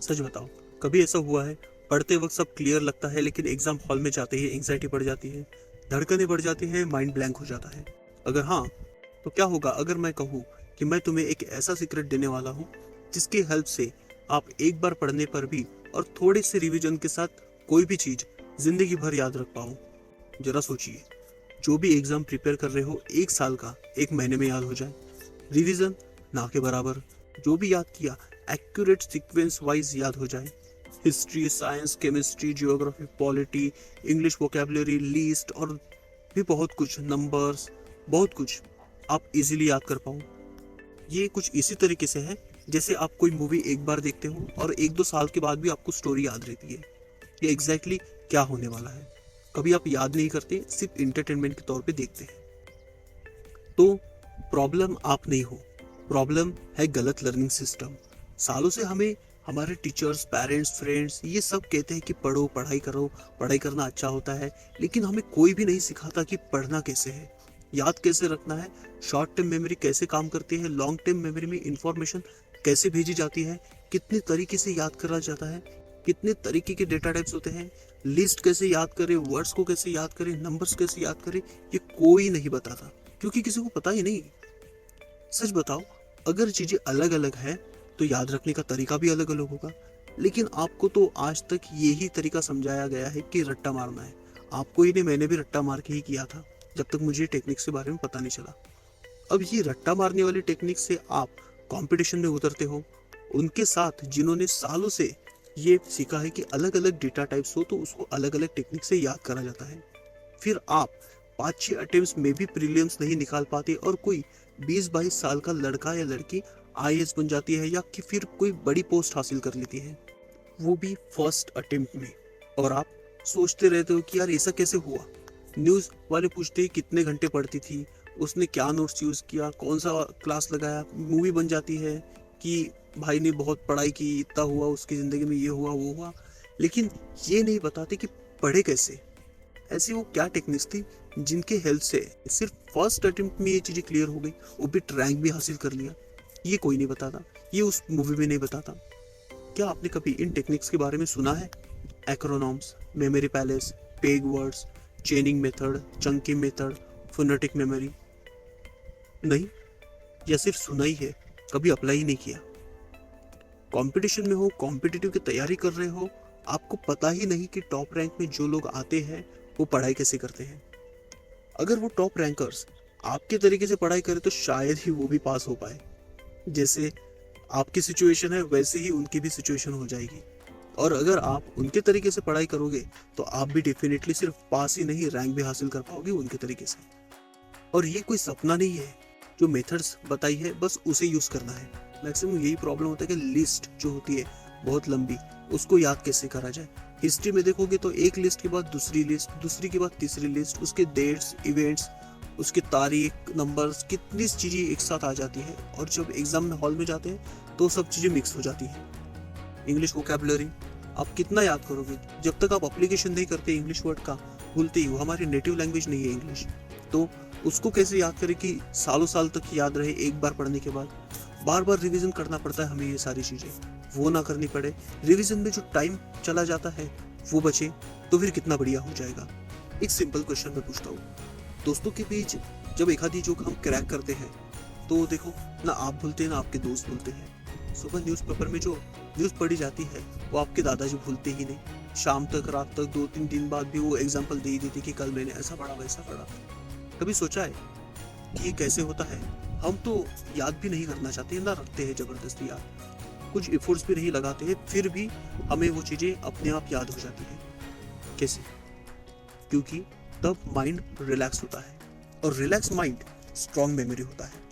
सच बताओ, कभी ऐसा हुआ है पढ़ते वक्त सब क्लियर लगता है लेकिन एग्जाम हॉल में जाते ही एंग्जाइटी बढ़ जाती है, धड़कनें बढ़ जाती है, माइंड ब्लैंक हो जाता है? अगर हाँ, तो क्या होगा अगर मैं कहूँ कि मैं तुम्हें एक ऐसा सीक्रेट देने वाला हूँ जिसकी हेल्प से आप एक बार पढ़ने पर भी और थोड़े से रिवीजन के साथ कोई भी चीज जिंदगी भर याद रख पाओ? जरा सोचिए, जो भी एग्जाम प्रिपेयर कर रहे हो, एक साल का एक महीने में याद हो जाए। रिवीजन ना के बराबर। जो भी याद किया एक्यूरेट सीक्वेंस वाइज याद हो जाए। History, science, chemistry, geography, polity, English vocabulary, list और भी बहुत कुछ, नंबर्स, बहुत कुछ आप इजीली याद कर पाओ। ये कुछ इसी तरीके से है जैसे आप कोई मूवी एक बार देखते हो और एक दो साल के बाद भी आपको स्टोरी याद रहती है ये एग्जैक्टली क्या होने वाला है। कभी आप याद नहीं करते, सिर्फ इंटरटेनमेंट के तौर पे देखते हैं। तो प्रॉब्लम आप नहीं हो, प्रॉब्लम है गलत लर्निंग सिस्टम। सालों से हमें हमारे टीचर्स, पेरेंट्स, फ्रेंड्स ये सब कहते हैं कि पढ़ो, पढ़ाई करो, पढ़ाई करना अच्छा होता है, लेकिन हमें कोई भी नहीं सिखाता कि पढ़ना कैसे है, याद कैसे रखना है, शॉर्ट टर्म मेमोरी कैसे काम करती है, लॉन्ग टर्म मेमोरी में इंफॉर्मेशन कैसे भेजी जाती है, कितने तरीके से याद करा जाता है, कितने तरीके के डेटा टाइप्स होते हैं, लिस्ट कैसे याद करें, वर्ड्स को कैसे याद करें, नंबर्स कैसे याद करें, ये कोई नहीं बताता क्योंकि किसी को पता ही नहीं। सच बताओ, अगर चीजें अलग अलग हैं तो याद रखने का तरीका भी अलग अलग होगा। लेकिन आपको तो आज तक यही तरीका समझाया गया है कि रट्टा मारना है। आपको ही नहीं, मैंने भी रट्टा मार के ही किया था जब तक मुझे टेक्निक्स के बारे में पता नहीं चला। अब ये रट्टा मारने वाली टेक्निक से आप कंपटीशन में उतरते हो उनके साथ जिन्होंने सालों से ये सीखा है कि अलग अलग डेटा टाइप्स हो तो उसको अलग अलग टेक्निक से याद करा जाता है। फिर आप 5-6 अटेम्प्ट्स में भी प्रीलिम्स नहीं निकाल पाते और कोई 20-22 साल का लड़का या लड़की आईएएस बन जाती है या कि फिर कोई बड़ी पोस्ट हासिल कर लेती है, वो भी फर्स्ट अटेम्प्ट में। और आप सोचते रहते हो कि यार ऐसा कैसे हुआ। न्यूज़ वाले पूछते हैं कितने घंटे पढ़ती थी, उसने क्या नोट्स यूज़ किया, कौन सा क्लास लगाया। मूवी बन जाती है कि भाई ने बहुत पढ़ाई की, इतना हुआ उसकी ज़िंदगी में, ये हुआ वो हुआ, लेकिन ये नहीं बताते कि पढ़े कैसे। ऐसी वो क्या टेक्निक्स थी जिनके हेल्प से सिर्फ फर्स्ट अटेम्प्ट में ये चीज़ें क्लियर हो गई, वो भी रैंक भी हासिल कर लिया। ये कोई नहीं बताता, ये उस मूवी में नहीं बताता। क्या आपने कभी इन टेक्निक्स के बारे में सुना है? Acronyms, memory palace, peg words, chaining method, chunky method, phonetic memory? नहीं, या सिर्फ सुना ही है, कभी अप्लाई ही नहीं किया। कंपटीशन में हो, कॉम्पिटिटिव की तैयारी कर रहे हो, आपको पता ही नहीं कि टॉप रैंक में जो लोग आते हैं वो पढ़ाई कैसे करते हैं। अगर वो टॉप रैंकर्स आपके तरीके से पढ़ाई करें तो शायद ही वो भी पास हो पाए। जैसे आपकी सिचुएशन है वैसे ही उनकी भी सिचुएशन हो जाएगी। और अगर आप उनके तरीके से पढ़ाई करोगे तो आप भी डेफिनेटली सिर्फ पास ही नहीं, रैंक भी हासिल कर पाओगे उनके तरीके से। और ये कोई सपना नहीं है, जो मेथड्स बताई है बस उसे यूज करना है। मैक्सिमम यही प्रॉब्लम होता है कि लिस्ट जो होती है बहुत लंबी, उसको याद कैसे करा जाए। हिस्ट्री में देखोगे तो एक लिस्ट के बाद दूसरी लिस्ट, दूसरी के बाद तीसरी लिस्ट, उसके डेट्स, इवेंट्स, उसके तारीख, नंबर्स, कितनी चीज़ें एक साथ आ जाती है। और जब एग्जाम में हॉल में जाते हैं तो सब चीज़ें मिक्स हो जाती हैं। इंग्लिश वोकेबलरी आप कितना याद करोगे जब तक आप अप्लीकेशन नहीं करते इंग्लिश वर्ड का, भूलते ही हो। हमारी नेटिव लैंग्वेज नहीं है इंग्लिश, तो उसको कैसे याद करें कि सालों साल तक याद रहे। एक बार पढ़ने के बाद बार बार रिवीजन करना पड़ता है हमें, ये सारी चीज़ें वो ना करनी पड़े, रिवीजन में जो टाइम चला जाता है वो बचे, तो फिर कितना बढ़िया हो जाएगा। एक सिंपल क्वेश्चन मैं पूछता हूँ, दोस्तों के बीच जब एक आधी जोक हम क्रैक करते हैं तो देखो ना आप भूलते हैं ना आपके दोस्त भूलते हैं। सुबह न्यूज़पेपर में जो न्यूज़ पढ़ी जाती है वो आपके दादाजी भूलते ही नहीं। शाम तक, रात तक, 2-3 दिन बाद भी वो एग्जाम्पल दे ही देती कि कल मैंने ऐसा पढ़ा वैसा पढ़ा। कभी सोचा है कि ये कैसे होता है? हम तो याद भी नहीं करना चाहते, ना रखते हैं जबरदस्ती याद, कुछ एफर्ट्स भी नहीं लगाते हैं, फिर भी हमें वो चीज़ें अपने आप याद हो जाती हैं। कैसे? क्योंकि तब माइंड रिलैक्स होता है और रिलैक्स माइंड स्ट्रॉन्ग मेमोरी होता है।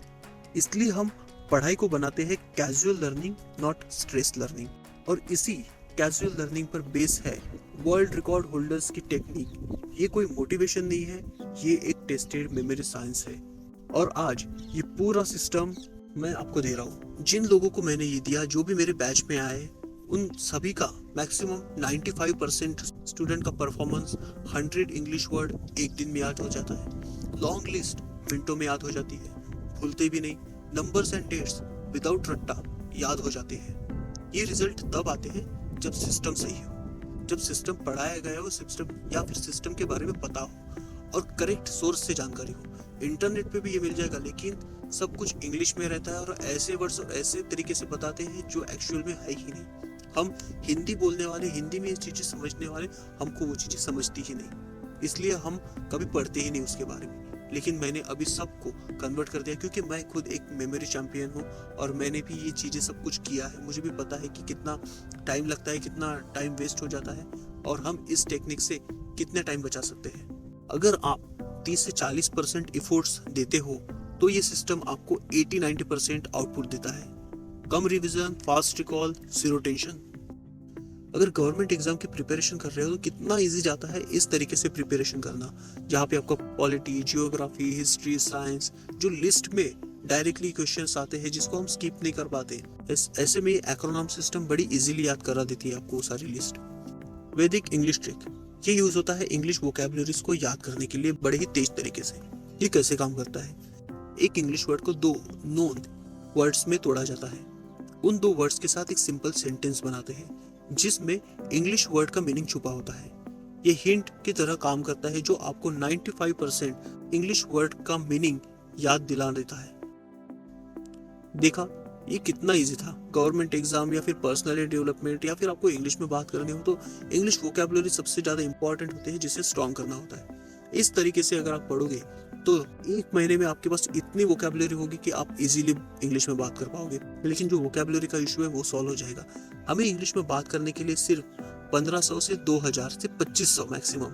इसलिए हम पढ़ाई को बनाते हैं casual learning, not stress learning. और इसी कैजुअल लर्निंग पर बेस है वर्ल्ड रिकॉर्ड होल्डर्स की टेक्निक। ये कोई मोटिवेशन नहीं है, ये एक टेस्टेड मेमोरी साइंस है। और आज ये पूरा सिस्टम मैं आपको दे रहा हूँ। जिन लोगों को मैंने ये दिया, जो भी मेरे बैच में आए, उन सभी का मैक्सिमम 95% स्टूडेंट का परफॉर्मेंस 100 इंग्लिश वर्ड एक दिन में याद हो जाता है। लॉन्ग लिस्ट मिनटों में याद हो जाती है, भूलते भी नहीं। नंबर्स एंड डेट्स विदाउट रट्टा याद हो जाते हैं। ये रिजल्ट तब आते हैं जब सिस्टम सही हो, जब सिस्टम पढ़ाया गया हो, सिस्टम या फिर सिस्टम के बारे में पता हो और करेक्ट सोर्स से जानकारी हो। इंटरनेट पे भी ये मिल जाएगा, लेकिन सब कुछ इंग्लिश में रहता है और ऐसे वर्ड्स और ऐसे तरीके से बताते हैं जो एक्चुअल में है ही नहीं। हम हिंदी बोलने वाले, हिंदी में ये चीजें समझने वाले, हमको वो चीजें समझती ही नहीं, इसलिए हम कभी पढ़ते ही नहीं उसके बारे में। लेकिन मैंने अभी सबको कन्वर्ट कर दिया, क्योंकि मैं खुद एक मेमोरी चैंपियन हूँ और मैंने भी ये चीज़ें सब कुछ किया है। मुझे भी पता है कि कितना टाइम लगता है, कितना टाइम वेस्ट हो जाता है और हम इस टेक्निक से कितने टाइम बचा सकते हैं। अगर आप 30 से 40% इफोर्ट्स देते हो तो ये सिस्टम आपको 80-90% आउटपुट देता है। कम revision, fast recall, zero tension. अगर गवर्नमेंट एग्जाम की प्रिपरेशन कर रहे हो तो कितना इजी जाता है इस तरीके से प्रिपरेशन करना, जहाँ पे आपका पॉलिटी, जियोग्राफी, हिस्ट्री, साइंस जो लिस्ट में डायरेक्टली क्वेश्चंस आते हैं जिसको हम स्किप नहीं कर पाते। ऐसे में एक्रोनॉम सिस्टम बड़ी इजीली याद करा देती है आपको सारी लिस्ट। वैदिक इंग्लिश ट्रिक, ये यूज होता है इंग्लिश वोकैबुलरीज को याद करने के लिए बड़े ही तेज तरीके से। ये कैसे काम करता है? एक इंग्लिश वर्ड को 2 नोन वर्ड्स में तोड़ा जाता है। उन 2 वर्ड्स के साथ एक सिंपल सेंटेंस बनाते हैं जिसमें इंग्लिश वर्ड का मीनिंग छुपा होता है। ये हिंट की तरह काम करता है जो आपको 95% इंग्लिश वर्ड का मीनिंग याद दिला देता है। देखा, ये कितना इजी था। गवर्नमेंट एग्जाम या फिर पर्सनालिटी डेवलपमेंट या फिर आपको इंग्लिश में बात करनी हो तो इंग्लिश वोकैबुलरी सबसे ज्यादा इंपॉर्टेंट होते हैं, जिसे स्ट्रॉन्ग करना होता है। इस तरीके से अगर आप पढ़ोगे तो 1 महीने में आपके पास इतनी वोकैबुलरी होगी कि आप इजीली इंग्लिश में बात कर पाओगे। लेकिन जो वोकैबुलरी का इशू है वो सॉल्व हो जाएगा। हमें इंग्लिश में बात करने के लिए सिर्फ 1500 से 2000 से 2500 मैक्सिमम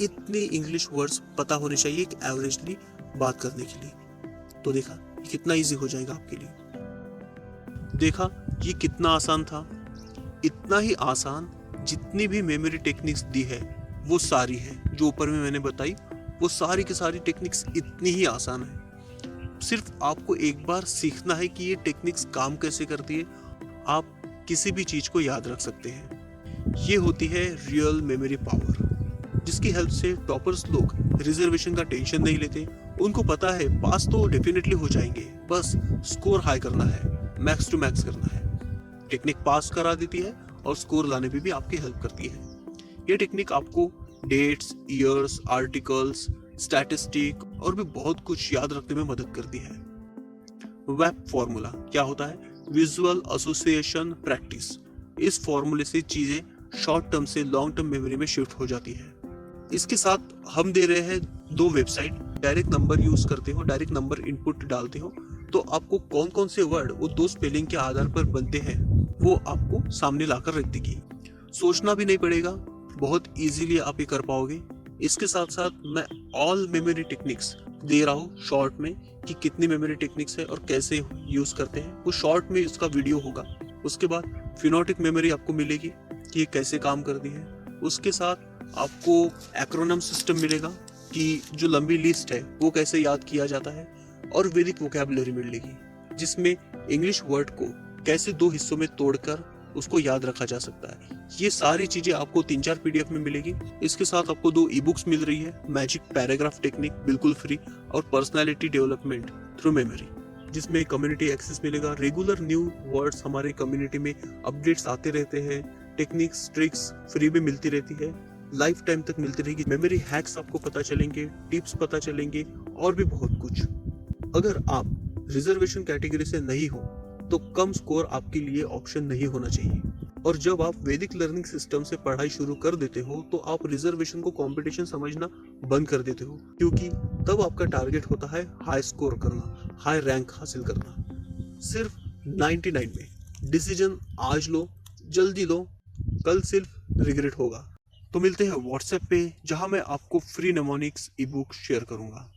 इतने इंग्लिश वर्ड्स पता होने चाहिए एक एवरेजली बात करने के लिए। तो देखा ये कितना इजी हो जाएगा आपके लिए। देखा ये कितना आसान था। इतना ही आसान जितनी भी मेमोरी टेक्निक्स दी है वो सारी है, जो ऊपर में मैंने बताई वो सारी की सारी टेक्निक्स इतनी ही आसान है। सिर्फ आपको एक बार सीखना है कि ये टेक्निक्स काम कैसे करती है। आप किसी भी चीज को याद रख सकते हैं। ये होती है रियल मेमोरी पावर, जिसकी हेल्प से टॉपर्स लोग रिजर्वेशन का टेंशन नहीं लेते। उनको पता है पास तो डेफिनेटली हो जाएंगे, बस स्कोर हाई करना है, मैक्स टू मैक्स करना है। टेक्निक पास करा देती है और स्कोर लाने में भी आपकी हेल्प करती है। ये टेक्निक आपको डेट्स, ईयर्स, आर्टिकल्स, स्टैटिस्टिक और भी बहुत कुछ याद रखने में मदद करती है। वेब फॉर्मूला क्या होता है? Visual association practice. इस फॉर्मूले से चीजें शॉर्ट टर्म से लॉन्ग टर्म मेमोरी में शिफ्ट हो जाती है। इसके साथ हम दे रहे हैं 2 वेबसाइट। डायरेक्ट नंबर यूज करते हो, डायरेक्ट नंबर इनपुट डालते हो तो आपको कौन कौन से वर्ड वो 2 स्पेलिंग के आधार पर बनते हैं वो आपको सामने लाकर रख देगी। सोचना भी नहीं पड़ेगा, बहुत इजीली आप ये कर पाओगे। इसके साथ साथ मैं ऑल मेमोरी टेक्निक्स दे रहा हूँ शॉर्ट में, कि कितनी मेमोरी टेक्निक्स है और कैसे यूज करते हैं। वो शॉर्ट में इसका वीडियो होगा। उसके बाद फिनोटिक मेमोरी आपको मिलेगी कि ये कैसे काम करती है। उसके साथ आपको एक्रोनिम सिस्टम मिलेगा कि जो लंबी लिस्ट है वो कैसे याद किया जाता है, और वैदिक वोकैबुलरी मिलेगी जिसमें इंग्लिश वर्ड को कैसे 2 हिस्सों में तोड़कर उसको याद रखा जा सकता है। ये सारी चीजें आपको 3-4 पीडीएफ में मिलेगी। इसके साथ आपको 2 ई बुक्स मिल रही है, मैजिक पैराग्राफ टेक्निक बिल्कुल फ्री और पर्सनालिटी डेवलपमेंट थ्रू मेमोरी, जिसमें कम्युनिटी एक्सेस मिलेगा। रेगुलर न्यू वर्ड्स हमारे कम्युनिटी में अपडेट्स आते रहते हैं। टेक्निक्स, ट्रिक्स फ्री में मिलती रहती है, लाइफ टाइम तक मिलती रहेगी। मेमोरी हैक्स आपको पता चलेंगे, टिप्स पता चलेंगे और भी बहुत कुछ। अगर आप रिजर्वेशन कैटेगरी से नहीं हो तो कम स्कोर आपके लिए ऑप्शन नहीं होना चाहिए। और जब आप वैदिक लर्निंग सिस्टम से पढ़ाई शुरू कर देते हो तो आप रिजर्वेशन को कंपटीशन समझना बंद कर देते हो, क्योंकि तब आपका टारगेट होता है हाई स्कोर करना, हाई रैंक हासिल करना। सिर्फ 99 में डिसीजन आज लो, जल्दी लो, कल सिर्फ रिग्रेट होगा। तो मिलते हैं व्हाट्सएप पे, जहां मैं आपको फ्री नेमोनिक्स ई बुक शेयर करूंगा।